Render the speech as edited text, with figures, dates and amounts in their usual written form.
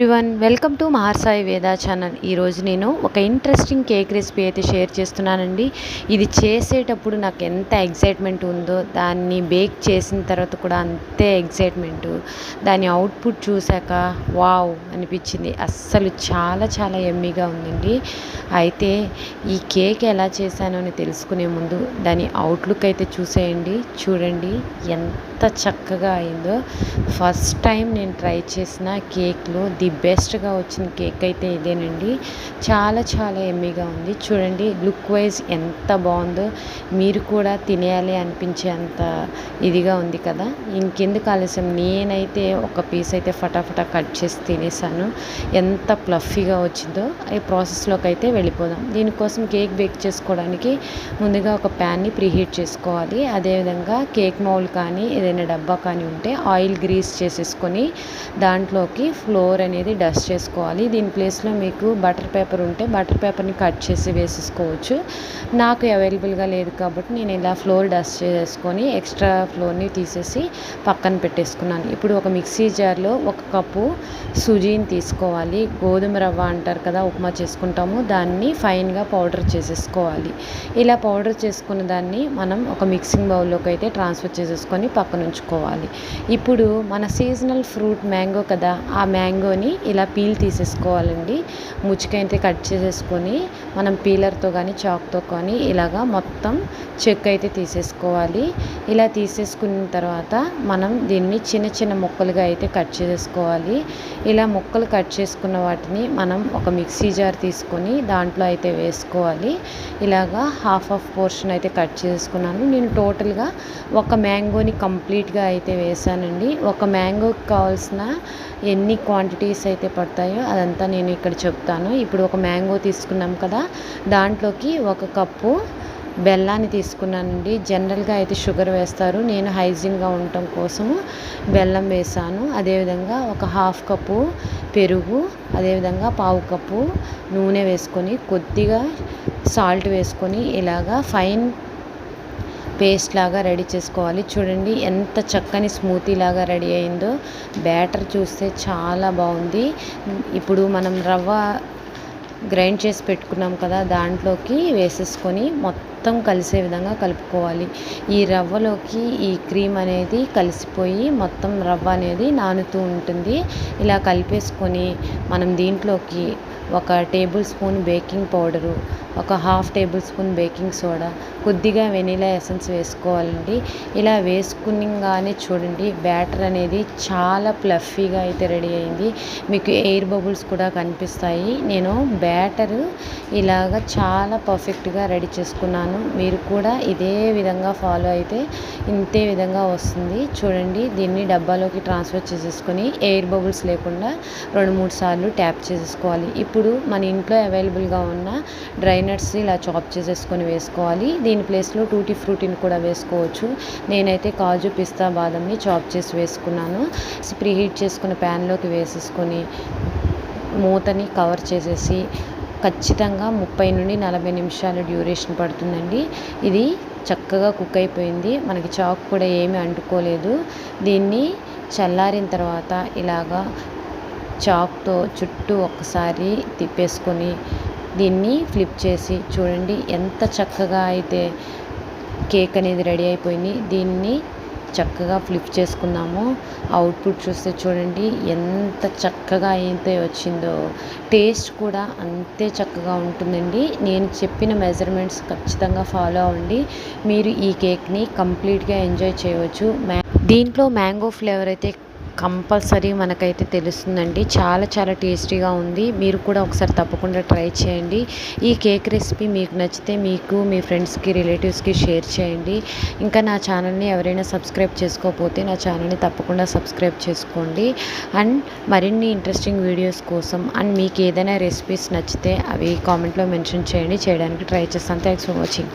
Everyone welcome to మహర్సాయి వేద channel. ఈరోజు నేను ఒక ఇంట్రెస్టింగ్ కేక్ రెసిపీ అయితే షేర్ చేస్తున్నానండి. ఇది చేసేటప్పుడు నాకు ఎంత ఎగ్జైట్మెంట్ ఉందో, దాన్ని బేక్ చేసిన తర్వాత కూడా అంతే ఎగ్జైట్మెంటు. దాని అవుట్పుట్ చూశాక వావ్ అనిపించింది. అస్సలు చాలా చాలా యమ్మీగా ఉందండి. అయితే ఈ కేక్ ఎలా చేశానో అని తెలుసుకునే ముందు దాని అవుట్లుక్ అయితే చూసేయండి. చూడండి ఎంత చక్కగా అయిందో. ఫస్ట్ టైం నేను ట్రై చేసిన కేక్లో ది బెస్ట్గా వచ్చిన కేక్ అయితే ఇదేనండి. చాలా చాలా ఎమ్మీగా ఉంది. చూడండి లుక్ వైజ్ ఎంత బాగుందో, మీరు కూడా తినేయాలి అనిపించే అంత ఇదిగా ఉంది కదా. ఇంకెందుకు ఆలస్యం, నేనైతే ఒక పీస్ అయితే ఫటాఫటా కట్ చేసి తినేసాను. ఎంత ప్లఫీగా వచ్చిందో ఈ ప్రాసెస్లోకి అయితే వెళ్ళిపోదాం. దీనికోసం కేక్ బేక్ చేసుకోవడానికి ముందుగా ఒక ప్యాన్ని ప్రీహీట్ చేసుకోవాలి. అదేవిధంగా కేక్ మౌల్డ్ కానీ ఏదైనా డబ్బా కానీ ఉంటే ఆయిల్ గ్రీస్ చేసేసుకొని దాంట్లోకి ఫ్లోర్ అనేది డస్ట్ చేసుకోవాలి. దీని ప్లేస్లో మీకు బటర్ పేపర్ ఉంటే బటర్ పేపర్ని కట్ చేసి వేసేసుకోవచ్చు. నాకు అవైలబుల్గా లేదు కాబట్టి నేను ఇలా ఫ్లోర్ డస్ట్ చేసుకొని ఎక్స్ట్రా ఫ్లోర్ని తీసేసి పక్కన పెట్టేసుకున్నాను. ఇప్పుడు ఒక మిక్సీ జార్లో 1 కప్పు సుజీని తీసుకోవాలి. గోధుమ రవ్వ అంటారు కదా, ఉప్మా చేసుకుంటాము, దాన్ని ఫైన్గా పౌడర్ చేసేసుకోవాలి. ఇలా పౌడర్ చేసుకున్న దాన్ని మనం ఒక మిక్సింగ్ బౌల్లోకి అయితే ట్రాన్స్ఫర్ చేసేసుకొని పక్కన ఉంచుకోవాలి. ఇప్పుడు మన సీజనల్ ఫ్రూట్ మ్యాంగో కదా, ఆ మ్యాంగోని ఇలా పీల్ తీసేసుకోవాలండి. ముచ్చుకైతే కట్ చేసేసుకొని మనం పీలర్తో కానీ చాక్తో కానీ ఇలాగా మొత్తం చెక్ అయితే తీసేసుకోవాలి. ఇలా తీసేసుకున్న తర్వాత మనం దీన్ని చిన్న చిన్న ముక్కలుగా అయితే కట్ చేసేసుకోవాలి. ఇలా ముక్కలు కట్ చేసుకున్న వాటిని మనం ఒక మిక్సీ జార్ తీసుకొని దాంట్లో అయితే వేసుకోవాలి. ఇలాగా హాఫ్ పోర్షన్ అయితే కట్ చేసుకున్నాను. నేను టోటల్గా ఒక మ్యాంగోని కంప్లీట్గా అయితే వేసానండి. ఒక మ్యాంగోకి కావాల్సిన ఎన్ని క్వాంటిటీస్ అయితే పడతాయో అదంతా నేను ఇక్కడ చెప్తాను. ఇప్పుడు ఒక మ్యాంగో తీసుకున్నాం కదా, దాంట్లోకి 1 కప్పు బెల్లాన్ని తీసుకున్నానండి. జనరల్గా అయితే షుగర్ వేస్తారు, నేను హైజీన్గా ఉండటం కోసము బెల్లం వేసాను. అదేవిధంగా ఒక హాఫ్ కప్పు పెరుగు, అదేవిధంగా పావు కప్పు నూనె వేసుకొని కొద్దిగా సాల్ట్ వేసుకొని ఇలాగా ఫైన్ పేస్ట్ లాగా రెడీ చేసుకోవాలి. చూడండి ఎంత చక్కని స్మూతీ లాగా రెడీ అయిందో. బ్యాటర్ చూస్తే చాలా బాగుంది. ఇప్పుడు మనం రవ్వ గ్రైండ్ చేసి పెట్టుకున్నాం కదా, దాంట్లోకి వేసేసుకొని మొత్తం కలిసే విధంగా కలుపుకోవాలి. ఈ రవ్వలోకి ఈ క్రీమ్ అనేది కలిసిపోయి మొత్తం రవ్వ అనేది నానుతూ ఉంటుంది. ఇలా కలిపేసుకొని మనం దీంట్లోకి 1 table spoon baking powder, 1 half table spoon baking soda, కొద్దిగా వెనీలా ఎసెన్స్ వేసుకోవాలండి. ఇలా వేసుకునిగానే చూడండి బ్యాటర్ అనేది చాలా ప్లఫీగా అయితే రెడీ అయింది. మీకు ఎయిర్ బబుల్స్ కూడా కనిపిస్తాయి. నేను బ్యాటర్ ఇలాగ చాలా పర్ఫెక్ట్గా రెడీ చేసుకున్నాను. మీరు కూడా ఇదే విధంగా ఫాలో అయితే ఇంతే విధంగా వస్తుంది. చూడండి దీన్ని డబ్బాలోకి ట్రాన్స్ఫర్ చేసేసుకొని ఎయిర్ బబుల్స్ లేకుండా 2-3 సార్లు ట్యాప్ చేసేసుకోవాలి. ఇప్పుడు మన ఇంట్లో అవైలబుల్గా ఉన్న డ్రై నట్స్ ఇలా చాప్ చేసేసుకొని వేసుకోవాలి. దీని ప్లేస్లో టూటీ ఫ్రూటీని కూడా వేసుకోవచ్చు. నేనైతే కాజు, పిస్తా, బాదంని చాప్ చేసి వేసుకున్నాను. ప్రీహీట్ చేసుకున్న ప్యాన్లోకి వేసేసుకొని మూతని కవర్ చేసేసి ఖచ్చితంగా 30 నుండి 40 నిమిషాల డ్యూరేషన్ పడుతుందండి. ఇది చక్కగా కుక్ అయిపోయింది. మనకి చాక్ కూడా ఏమీ అంటుకోలేదు. దీన్ని చల్లారిన తర్వాత ఇలాగా చాక్తో చుట్టూ ఒకసారి తిప్పేసుకొని దీన్ని ఫ్లిప్ చేసి చూడండి ఎంత చక్కగా అయితే కేక్ అనేది రెడీ అయిపోయింది. దీన్ని చక్కగా ఫ్లిప్ చేసుకున్నాము. అవుట్పుట్ చూస్తే చూడండి ఎంత చక్కగా అయితే వచ్చిందో. టేస్ట్ కూడా అంతే చక్కగా ఉంటుందండి. నేను చెప్పిన మెజర్మెంట్స్ ఖచ్చితంగా ఫాలో అవ్వండి. మీరు ఈ కేక్ని కంప్లీట్గా ఎంజాయ్ చేయవచ్చు. దీంట్లో మ్యాంగో ఫ్లేవర్ అయితే కంపల్సరీ మనకైతే తెలుస్తుందండి. చాలా చాలా టేస్టీగా ఉంది. మీరు కూడా ఒకసారి తప్పకుండా ట్రై చేయండి. ఈ కేక్ రెసిపీ మీకు నచ్చితే మీకు మీ ఫ్రెండ్స్కి, రిలేటివ్స్కి షేర్ చేయండి. ఇంకా నా ఛానల్ని ఎవరైనా సబ్స్క్రైబ్ చేసుకోకపోతే నా ఛానల్ని తప్పకుండా సబ్స్క్రైబ్ చేసుకోండి. అండ్ మరిన్ని ఇంట్రెస్టింగ్ వీడియోస్ కోసం అండ్ మీకు ఏదైనా రెసిపీస్ నచ్చితే అవి కామెంట్లో మెన్షన్ చేయండి. చేయడానికి ట్రై చేస్తాను. Thanks for watching.